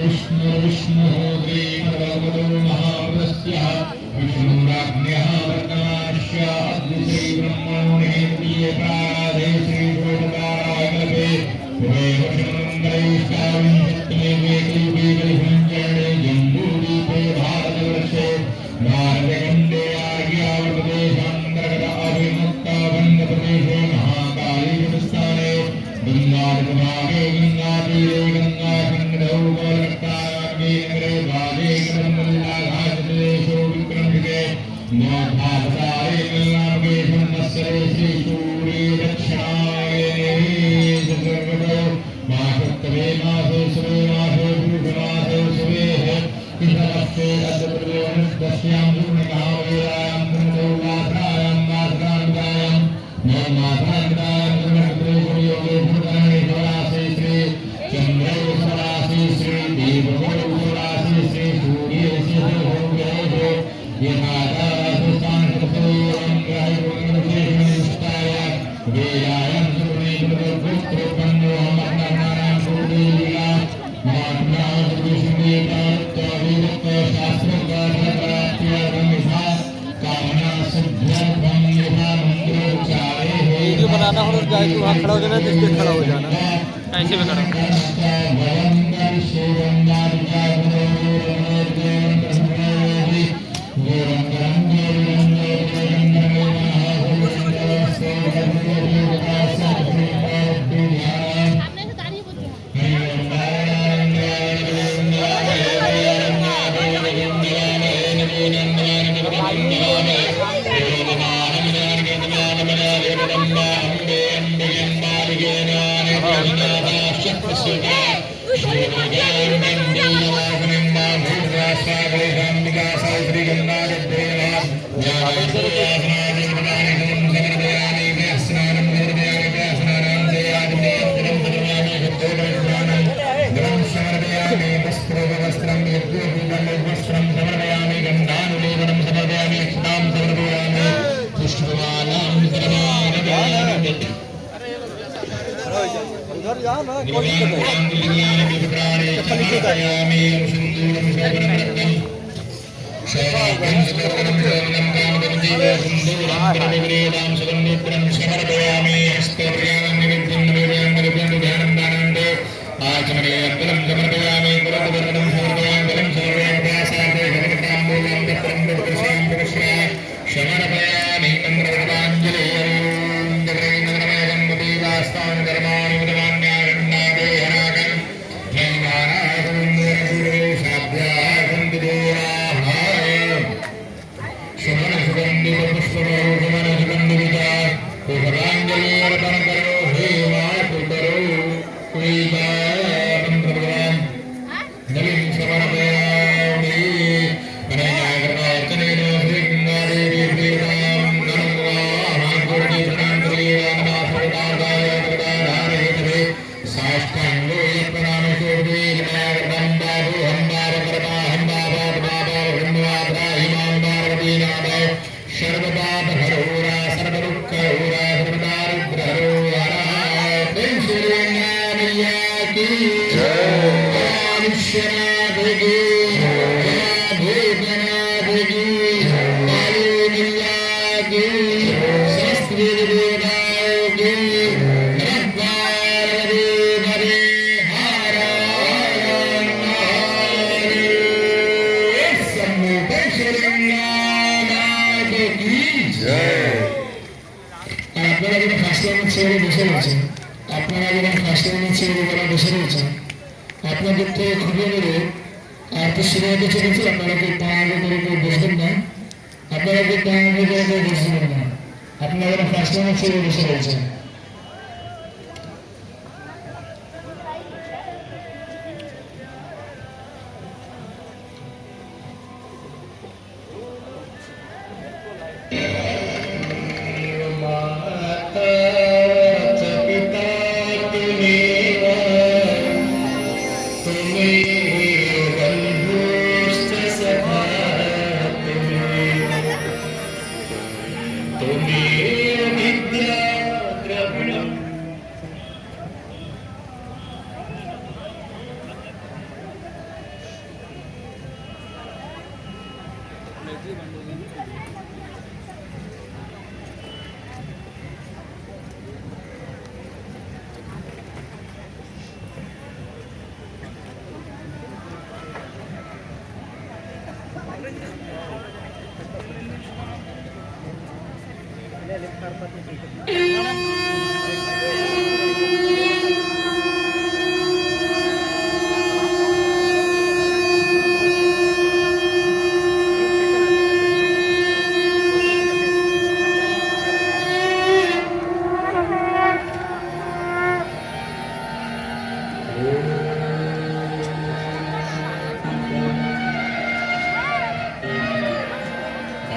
विष्णुर्विष्णुः श्रीमद्भगवतो महापुरुषस्य विष्णुराज्ञः वर्तमानस्य अद्वितीय ब्रह्मणो निहेत्ये प्राराधे श्रीशोभकाराय कल्पे वेदशमङ्गलैष्ठाविंशत्तमे जम्बूदीपे भारतवर्षे भारतखण्डे आर्यावतदेशान्तर्गत अभिमुक्ताबन्धप्रदेशे महाकालीस्थाने गङ्गादिभागे गङ्गातीरे गङ्गासङ्गतौ कोलकातायां नगरे भागे क्रमल्लाघाटदेशो विक्रमयुगे भारतारे गङ्गामुखे संवत्सरे श्रीसूर्ये दक्षिणायने सर्वतो मासोत्तरे मासे सुरे मासे पूषमासे सुरेः कृष्णपक्षे अद्यप्रयोगस्यां पूर्णकामवेलायां पूर्णतो मात्रायां मात्रान्तायां नवमात्रान्तायां पूर्णप्रयोगे पूर्णकरणे सवरासे श्री चन्द्रे सवरासे श्री देवो सवरासे श्री सूर्यस्य सवरासे यथादासो सांसोयं ग्रहणविशेषणनिष्ठाय वेदायं सुरेन्द्रपुत्रो अमरनारायण गुरुदेविका महात्मा गुरुदेवता शास्त्रोक्तशास्त्रप्राप्त्या कामना सिद्ध्यर्थं यथा मंत्रोच्चारे वीडियो बनाना हो जाए तो वहाँ खड़ा हो जाना, जिसके खड़ा हो जाना ऐसे में खड़ा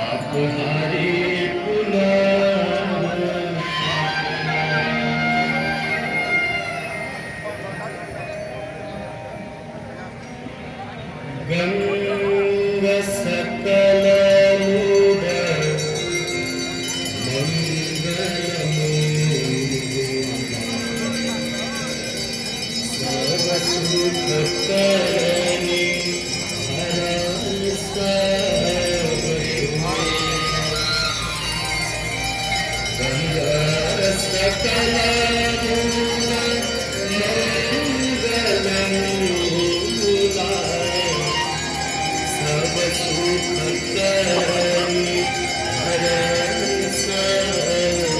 आपहारी पुला गंग सकल करनी हरण सब गंगा सकल सब सुख करनी हरण सब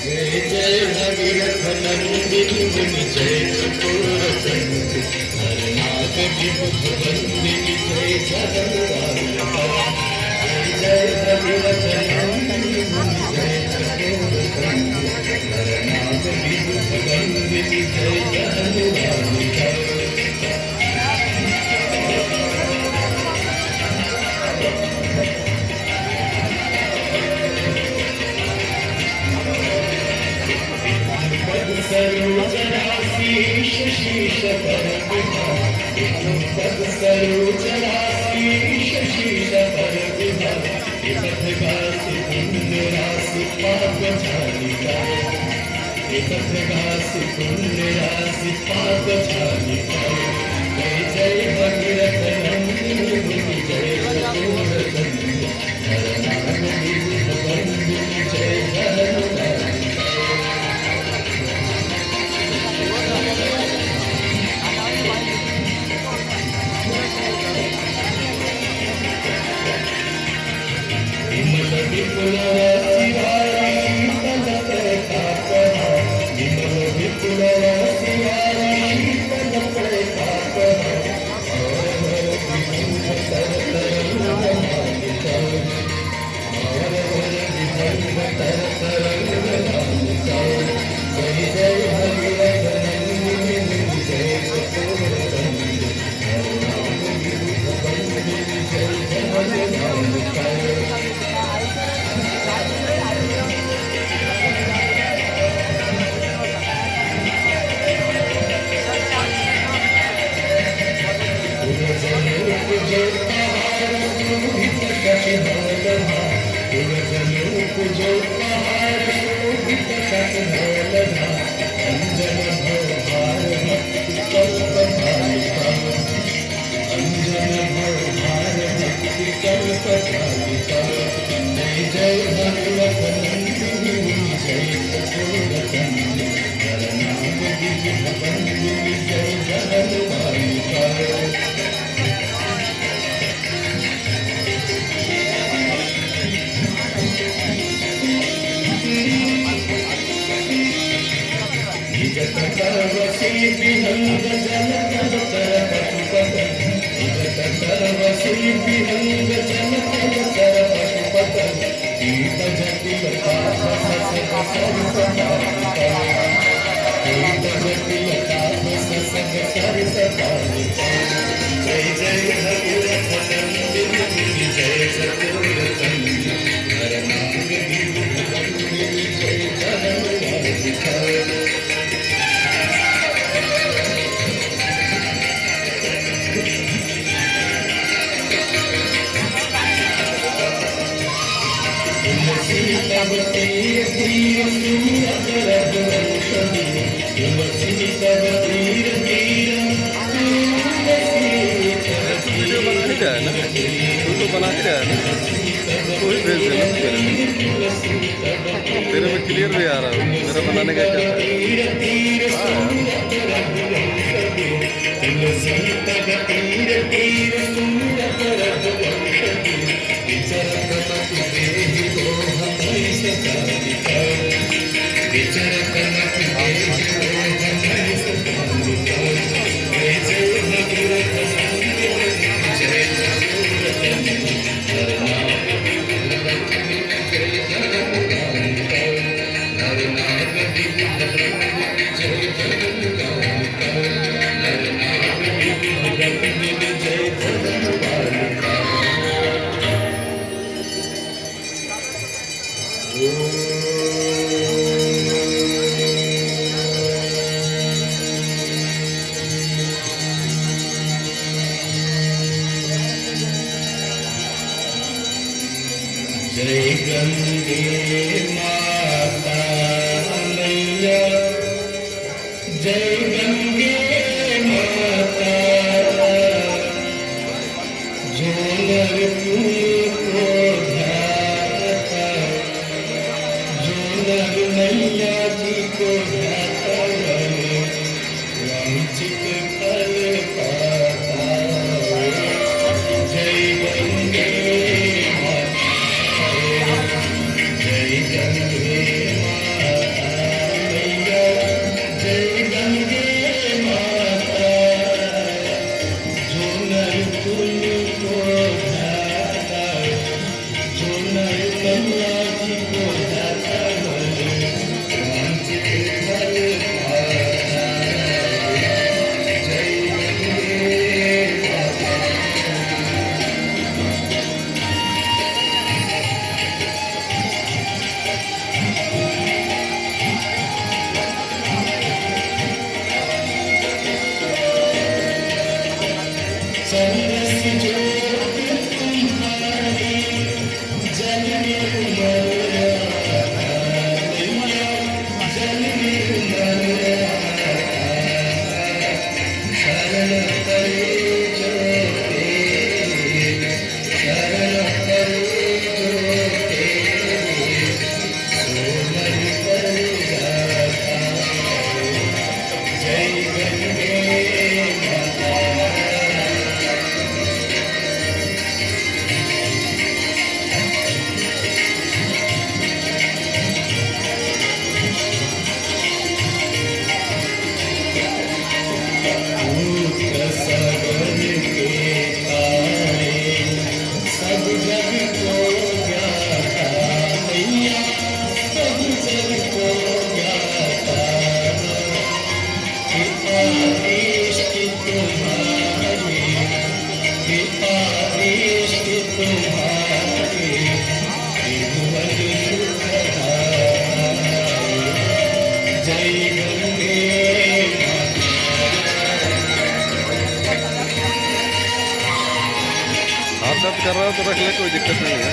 जय जय भगीरथ नंदिनी जय चकोर चंद हरनाथ विभुत वंदिनी जय जगन्नाथ जय जय भगीरथ नंदिनी जय चकोर चंद हरनाथ विभुत वंदिनी जय जगन्नाथ सरोजराशीष शीश पर पद सरोजराशीष शीश पर पथ गासी पुण्य राशि पाप झालिका पथ गासी पुण्य राशि पाप झालिका जय जय भगीरथ नंदिनी जय चकोर चंद हरनाथ विभुत वंदिनी जय जगन्नाथ Thank you. रहा है ना, वही भेज देना मेरे में। तेरे में क्लियर भी आ रहा हूँ, मेरा बनाने का क्या जय गंगे माता मैया, जय गंगे माता, जो नर तुमको ध्याता, जो नर मैया जी को ध्याता, वांछित फल पाता। जय गंगे हाथ कर रहा हो तो रख ले, कोई दिक्कत नहीं है।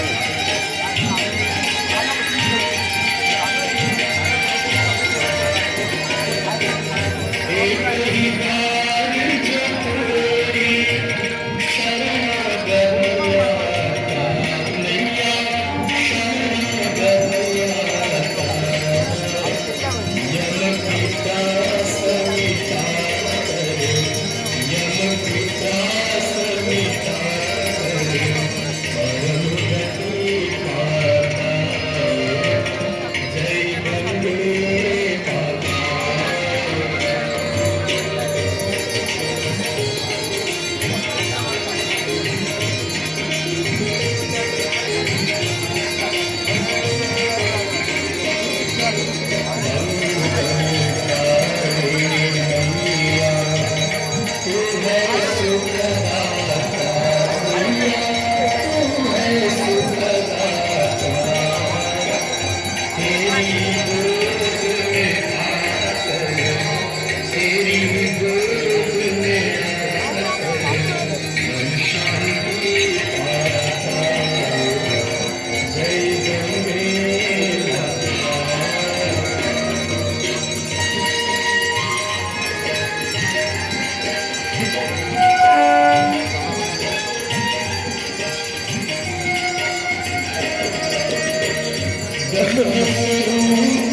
ब्रह्मस्वरूपिणी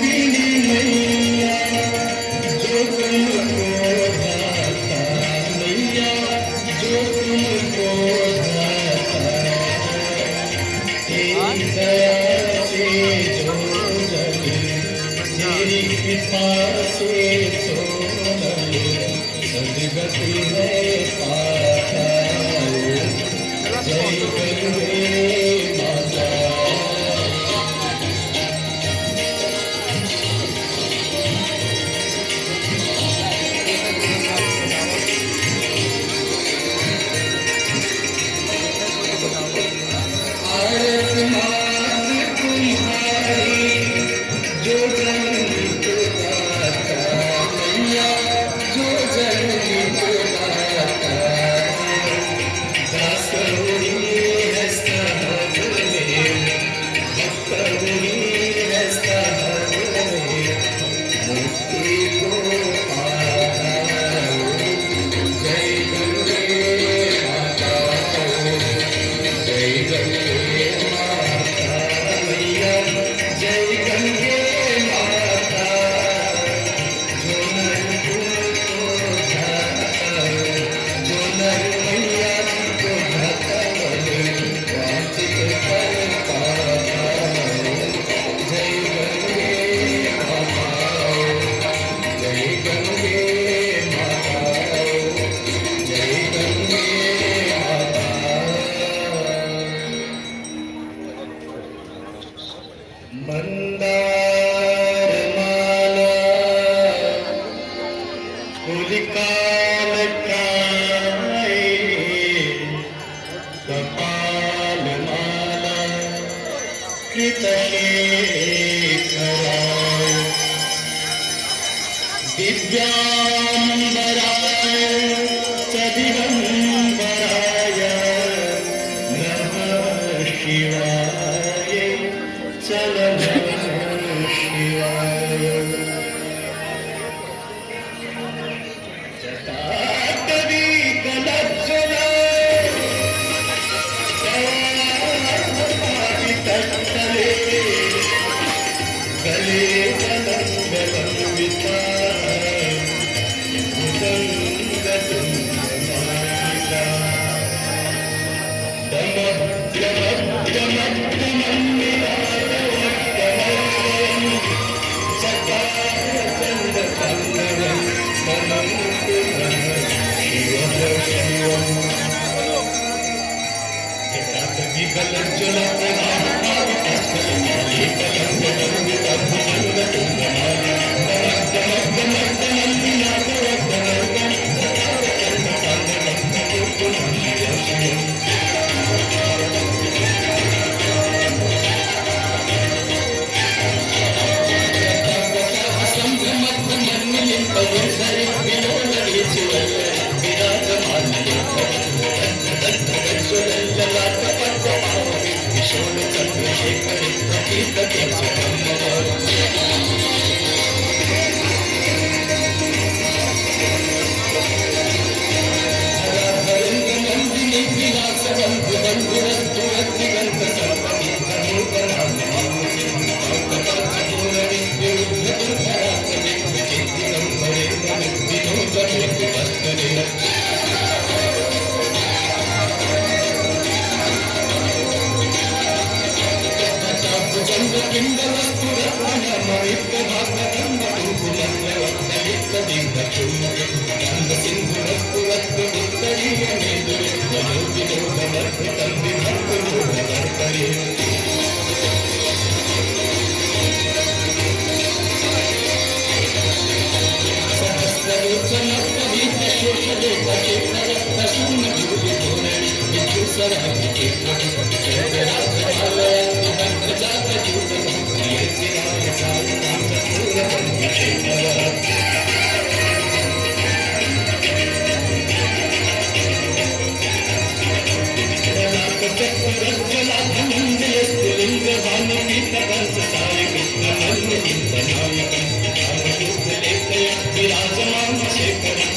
मैया जो तुमको भाता मैया जो तुमको भाता तेरी दया से जो जले तेरी कृपा से जो लगे सदगति है पाता जय गंगे माता आसमान तुम्हारी जो जगत गाता मैया जो जगत गाता दासोरी है सहजने भक्तोरी है सहजने मुक्ति को पाता जय गंगे माता जय गंगे माता मैया जय गंगे माता जो नर तुमको भाता जो नर मैया को भाता बने वांछित फल पाता जय गंगे माता जय गंगे माता जय गंगे माता मंदार माला कुलिकाल काए कपाल माला कृतशेखराय दिव्यांबराय च दिगंबराय नमः शिवाय चल नमः शिवाय जटाटवी कलज्जला तत्तले गले कलंगलंबिता भुजंगतुंगमालिका विराजमान शेखर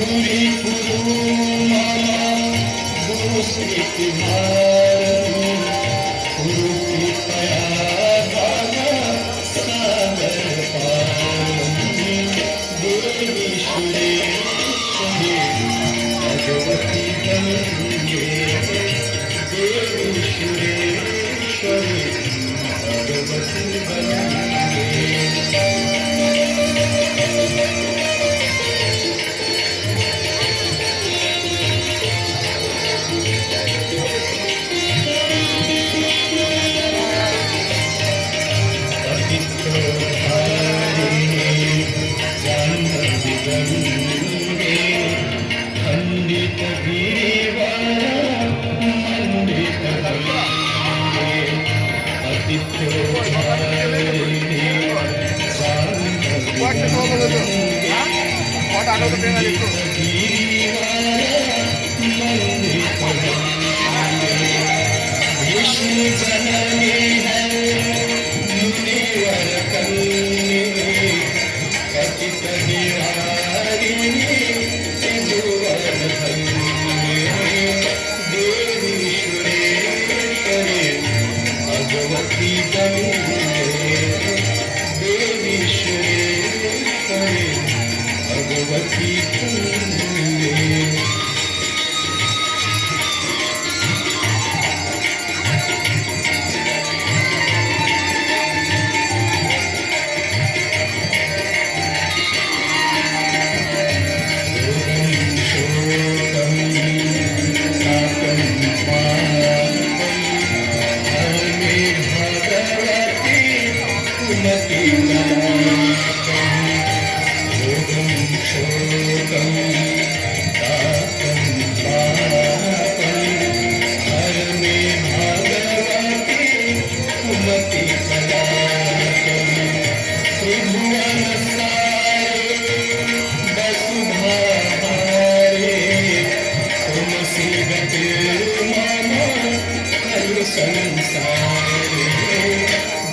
पुरी पुरू मामा दुसरी मारती पुरुती तया गाना सागर पारती देवी सुरेश्वरी भगवती गंगे देवी सुरेश्वरी भगवती गंगे खंडित गिरिवारा मंडित गंगे अतिथ्यो भारिणी विष्णु जननी है मुनिवर कन्ये पतित निवारिणी त्रिभुवन धन्ये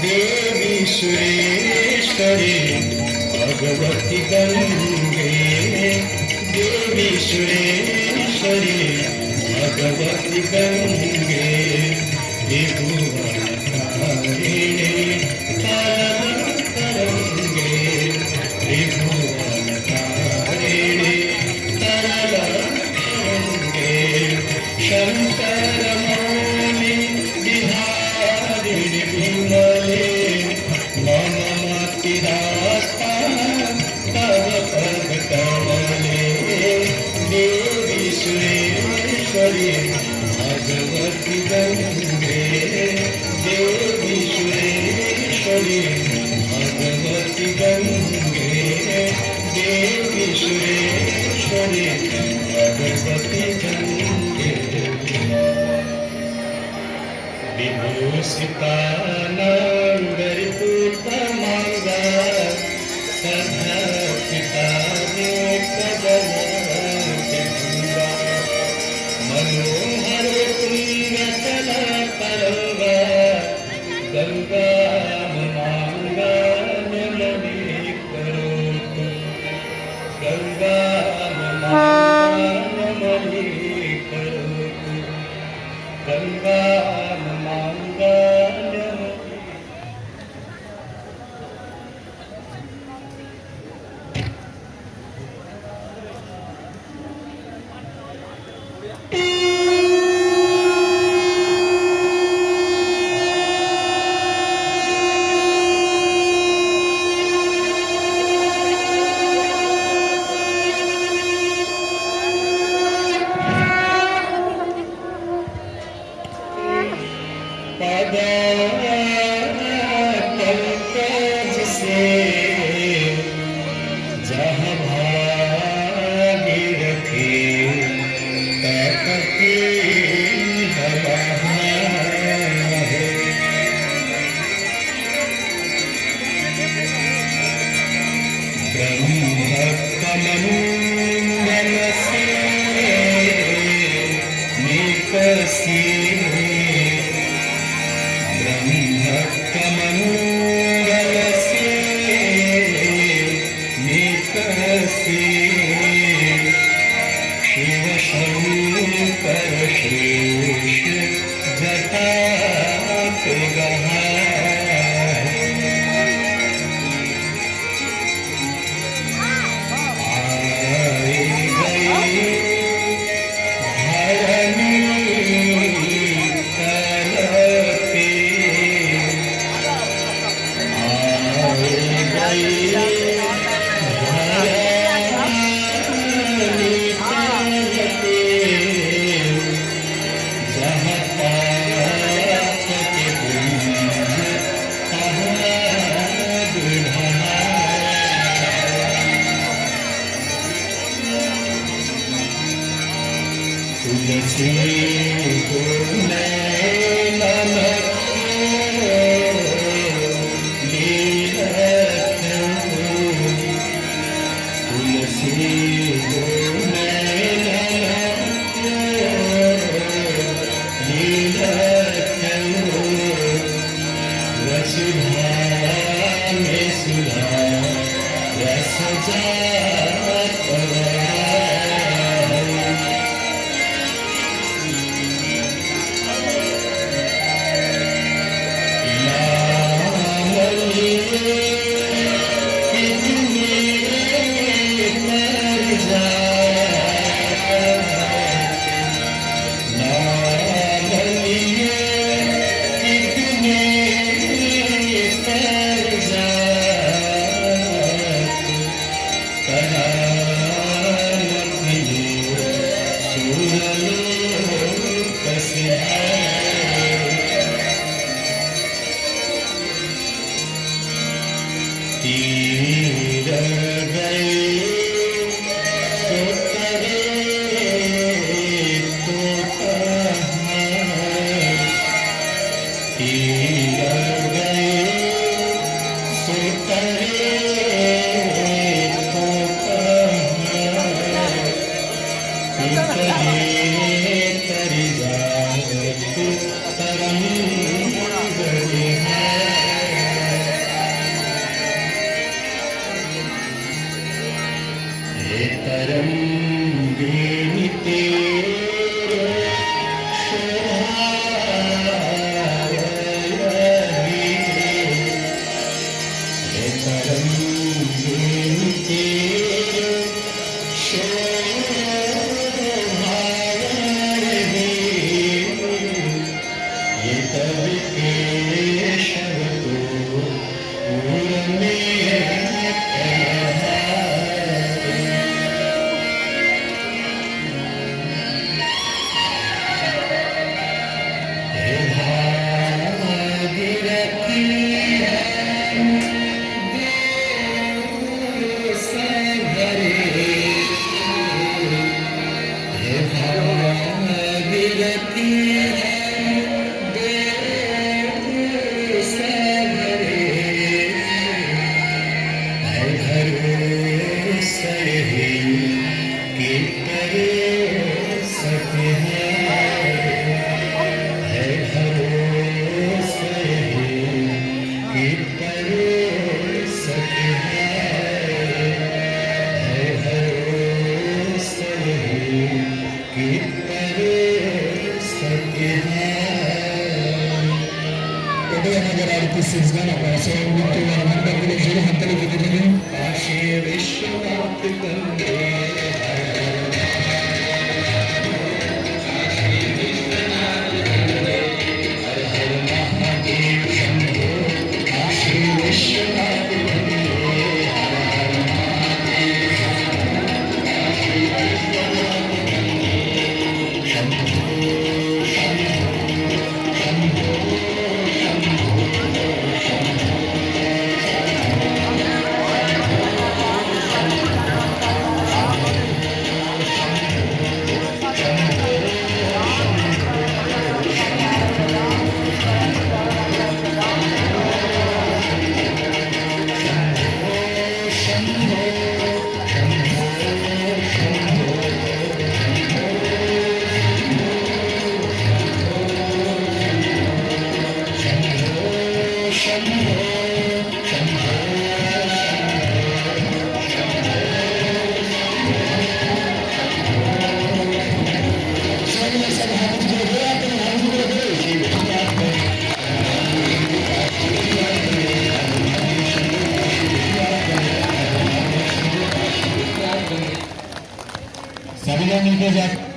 देवी सुरेश्वरी भगवती गंगे देवी सुरेश्वरी भगवती गंगे देवी सुरेश्वरी भगवती गंगे देवी सुरेश्वरी भगवती गंगे त्रिभुवन तारिणी तरंगे त्रिभुवन तारिणी तरंगे शंकर मौली बिहारिणी विमले मम मतिरास्ता तव पद कमले देवी सुरेश्वरी भगवती गंगे देवी सुरेश्वरी भगवती गंगे देवी सुरेश्वरी भगवती गंगे विभूषितानागरितमांगा सदा पिता कदमा मनोहर पुण्यतल तरंगा गंगा मांगा नमने करो गंगा मांगा नमने करो गंगा मांगा शंकर शेष जटात गहाय आई गई धरणी तलपे आई गई तुलसी को नैनन लीलत तुलसी को नैनन लीलत वसुधा में सुधा रस जात तीर गए तो करे तो कहाँ तीर गए तो करे तो कहाँ उतरे तरी जात तरंग गए तरंगे तेरे तरंगे तेरे ये तब केशव को उड़ने विश्वनाथ सभी लोग मिलकर जा